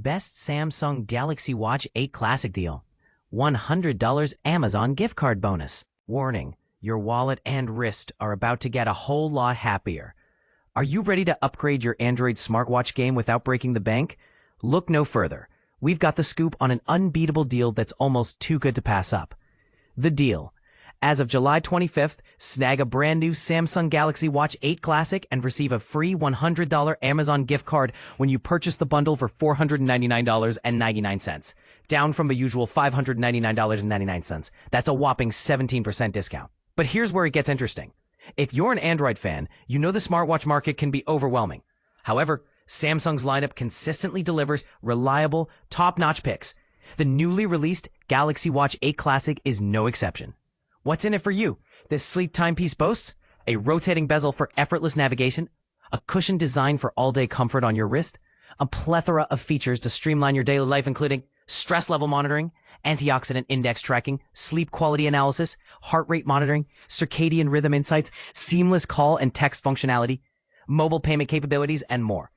Best Samsung Galaxy Watch 8 Classic Deal. $100 Amazon gift card bonus. Warning, your wallet and wrist are about to get a whole lot happier. Are you ready to upgrade your Android smartwatch game without breaking the bank? Look no further. We've got the scoop on an unbeatable deal that's almost too good to pass up. The deal. As of July 25th, snag a brand new Samsung Galaxy Watch 8 Classic and receive a free $100 Amazon gift card when you purchase the bundle for $499.99, down from the usual $599.99. That's a whopping 17% discount. But here's where it gets interesting. If you're an Android fan, you know the smartwatch market can be overwhelming. However, Samsung's lineup consistently delivers reliable, top-notch picks. The newly released Galaxy Watch 8 Classic is no exception. What's in it for you? This sleek timepiece boasts a rotating bezel for effortless navigation, a cushioned design for all-day comfort on your wrist, a plethora of features to streamline your daily life, including stress level monitoring, antioxidant index tracking, sleep quality analysis, heart rate monitoring, circadian rhythm insights, seamless call and text functionality, mobile payment capabilities, and more.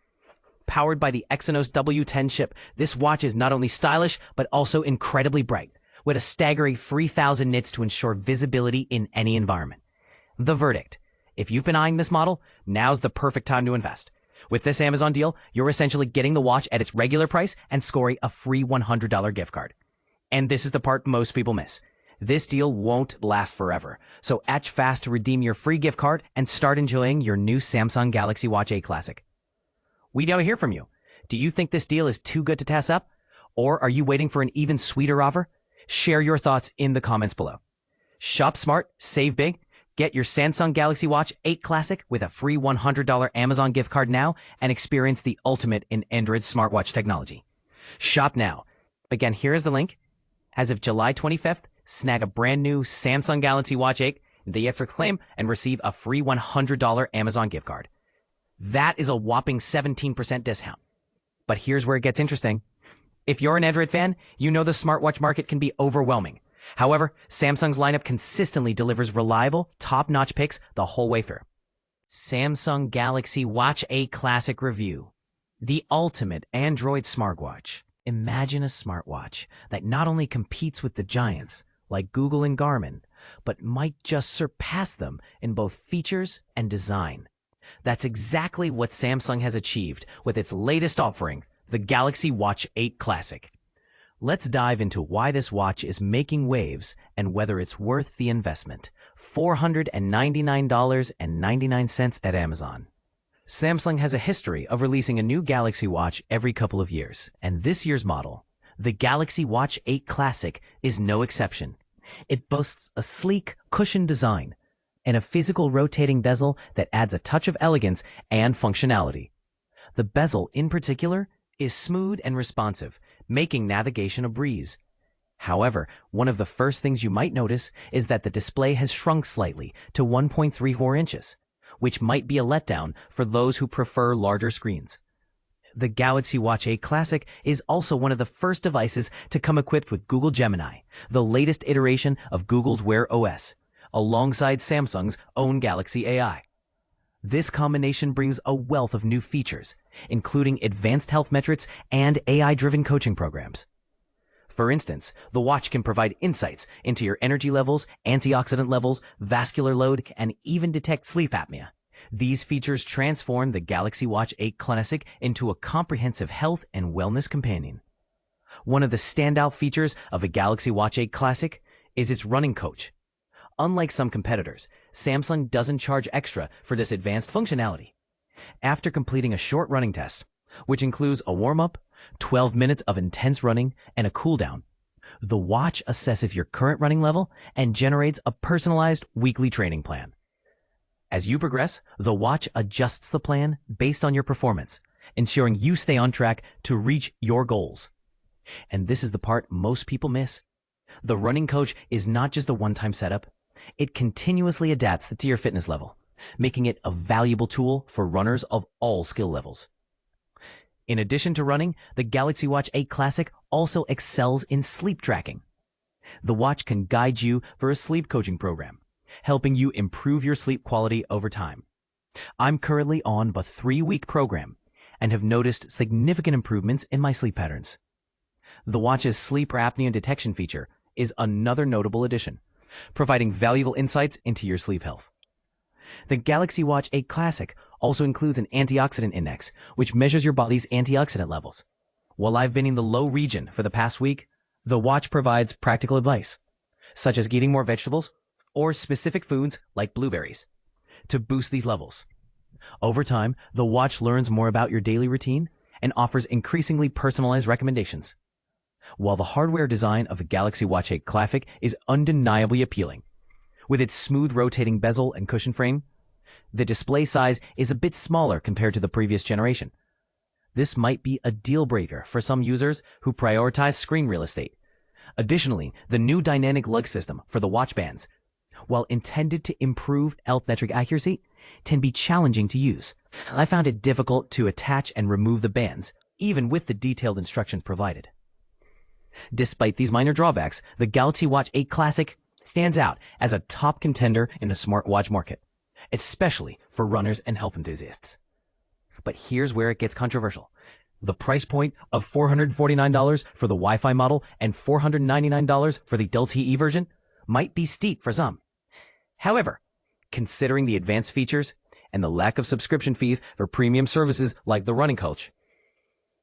Powered by the Exynos W1000 chip, this watch is not only stylish, but also incredibly bright, with a staggering 3,000 nits to ensure visibility in any environment. The verdict. If you've been eyeing this model, now's the perfect time to invest. With this Amazon deal, you're essentially getting the watch at its regular price and scoring a free $100 gift card. And this is the part most people miss. This deal won't last forever, so act fast to redeem your free gift card and start enjoying your new Samsung Galaxy Watch 8 Classic. We want to hear from you. Do you think this deal is too good to pass up? Or are you waiting for an even sweeter offer? Share your thoughts in the comments below. Shop smart, save big. Get your Samsung Galaxy Watch 8 Classic with a free $100 Amazon gift card now and experience the ultimate in Android smartwatch technology. Shop now. Again, here is the link. As of July 25th, snag a brand new Samsung Galaxy Watch 8, the extra claim, and receive a free $100 Amazon gift card. That is a whopping 17% discount. But here's where it gets interesting. If you're an Android fan, you know the smartwatch market can be overwhelming. However, Samsung's lineup consistently delivers reliable, top-notch picks the whole way through. Samsung Galaxy Watch 8 Classic Review. The ultimate Android smartwatch. Imagine a smartwatch that not only competes with the giants, like Google and Garmin, but might just surpass them in both features and design. That's exactly what Samsung has achieved with its latest offering, the Galaxy Watch 8 Classic. Let's dive into why this watch is making waves and whether it's worth the investment. $499.99 at Amazon. Samsung has a history of releasing a new Galaxy Watch every couple of years, and this year's model, the Galaxy Watch 8 Classic, is no exception. It boasts a sleek, cushioned design and a physical rotating bezel that adds a touch of elegance and functionality. The bezel, in particular, is smooth and responsive, making navigation a breeze. However, one of the first things you might notice is that the display has shrunk slightly to 1.34 inches, which might be a letdown for those who prefer larger screens. The Galaxy Watch 8 Classic is also one of the first devices to come equipped with Google Gemini, the latest iteration of Google's Wear OS, alongside Samsung's own Galaxy AI. This combination brings a wealth of new features, including advanced health metrics and AI-driven coaching programs. For instance, the watch can provide insights into your energy levels, antioxidant levels, vascular load, and even detect sleep apnea. These features transform the Galaxy Watch 8 Classic into a comprehensive health and wellness companion. One of the standout features of the Galaxy Watch 8 Classic is its running coach. Unlike some competitors, Samsung doesn't charge extra for this advanced functionality. After completing a short running test, which includes a warm-up, 12 minutes of intense running, and a cool-down, the watch assesses your current running level and generates a personalized weekly training plan. As you progress, the watch adjusts the plan based on your performance, ensuring you stay on track to reach your goals. And this is the part most people miss. The running coach is not just a one-time setup. It continuously adapts to your fitness level, making it a valuable tool for runners of all skill levels. In addition to running, the Galaxy Watch 8 Classic also excels in sleep tracking. The watch can guide you for a sleep coaching program, helping you improve your sleep quality over time. I'm currently on a 3-week program, and have noticed significant improvements in my sleep patterns. The watch's sleep apnea detection feature is another notable addition, providing valuable insights into your sleep health. The Galaxy Watch 8 Classic also includes an antioxidant index, which measures your body's antioxidant levels. While I've been in the low region for the past week, the watch provides practical advice, such as eating more vegetables or specific foods like blueberries, to boost these levels. Over time, the watch learns more about your daily routine and offers increasingly personalized recommendations. While the hardware design of the Galaxy Watch 8 Classic is undeniably appealing, with its smooth rotating bezel and cushion frame, the display size is a bit smaller compared to the previous generation. This might be a deal breaker for some users who prioritize screen real estate. Additionally, the new dynamic lug system for the watch bands, while intended to improve health metric accuracy, can be challenging to use. I found it difficult to attach and remove the bands, even with the detailed instructions provided. Despite these minor drawbacks, the Galaxy Watch 8 Classic stands out as a top contender in the smartwatch market, especially for runners and health enthusiasts. But here's where it gets controversial. The price point of $449 for the Wi-Fi model and $499 for the LTE version might be steep for some. However, considering the advanced features and the lack of subscription fees for premium services like the running coach,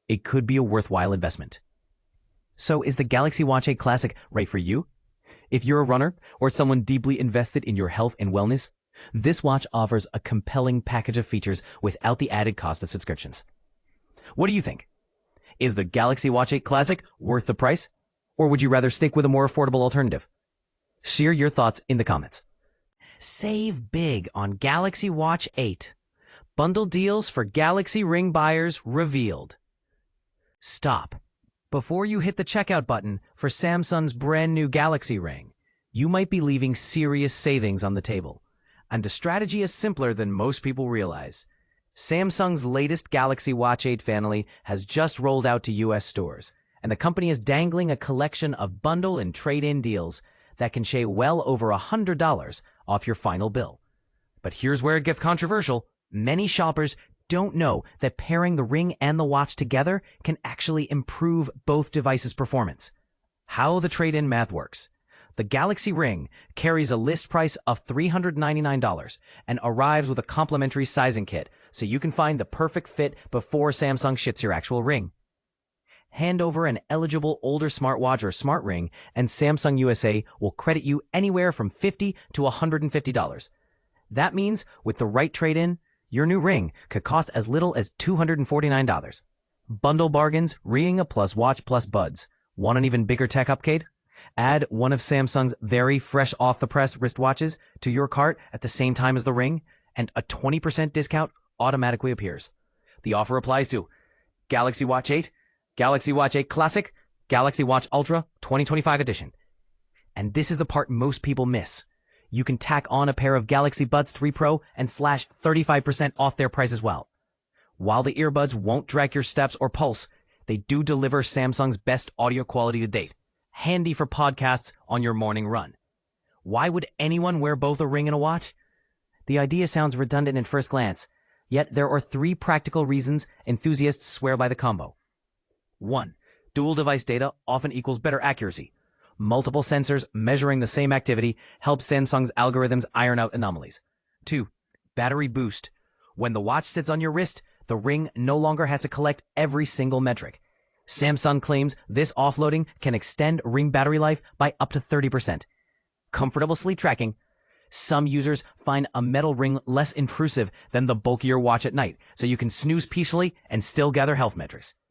it could be a worthwhile investment. So is the Galaxy Watch 8 Classic right for you? If you're a runner or someone deeply invested in your health and wellness, this watch offers a compelling package of features without the added cost of subscriptions. What do you think? Is the Galaxy Watch 8 Classic worth the price? Or would you rather stick with a more affordable alternative? Share your thoughts in the comments. Save big on Galaxy Watch 8. Bundle deals for Galaxy Ring buyers revealed. Stop. Before you hit the checkout button for Samsung's brand new Galaxy Ring, you might be leaving serious savings on the table. And the strategy is simpler than most people realize. Samsung's latest Galaxy Watch 8 family has just rolled out to US stores, and the company is dangling a collection of bundle and trade-in deals that can shave well over $100 off your final bill. But here's where it gets controversial. Many shoppers don't know that pairing the ring and the watch together can actually improve both devices' performance. How the trade-in math works. The Galaxy Ring carries a list price of $399 and arrives with a complimentary sizing kit, so you can find the perfect fit before Samsung ships your actual ring. Hand over an eligible older smartwatch or smart ring, and Samsung USA will credit you anywhere from $50 to $150. That means with the right trade-in, your new ring could cost as little as $249. Bundle bargains, ring plus watch plus buds. Want an even bigger tech upgrade? Add one of Samsung's very fresh off-the-press wristwatches to your cart at the same time as the ring, and a 20% discount automatically appears. The offer applies to Galaxy Watch 8, Galaxy Watch 8 Classic, Galaxy Watch Ultra 2025 edition. And this is the part most people miss. You can tack on a pair of Galaxy Buds 3 Pro and slash 35% off their price as well. While the earbuds won't track your steps or pulse, they do deliver Samsung's best audio quality to date, handy for podcasts on your morning run. Why would anyone wear both a ring and a watch? The idea sounds redundant at first glance, yet there are 3 practical reasons enthusiasts swear by the combo. 1. Dual device data often equals better accuracy. Multiple sensors measuring the same activity helps Samsung's algorithms iron out anomalies. 2. Battery boost. When the watch sits on your wrist, the ring no longer has to collect every single metric. Samsung claims this offloading can extend ring battery life by up to 30%. Comfortable sleep tracking. Some users find a metal ring less intrusive than the bulkier watch at night, so you can snooze peacefully and still gather health metrics.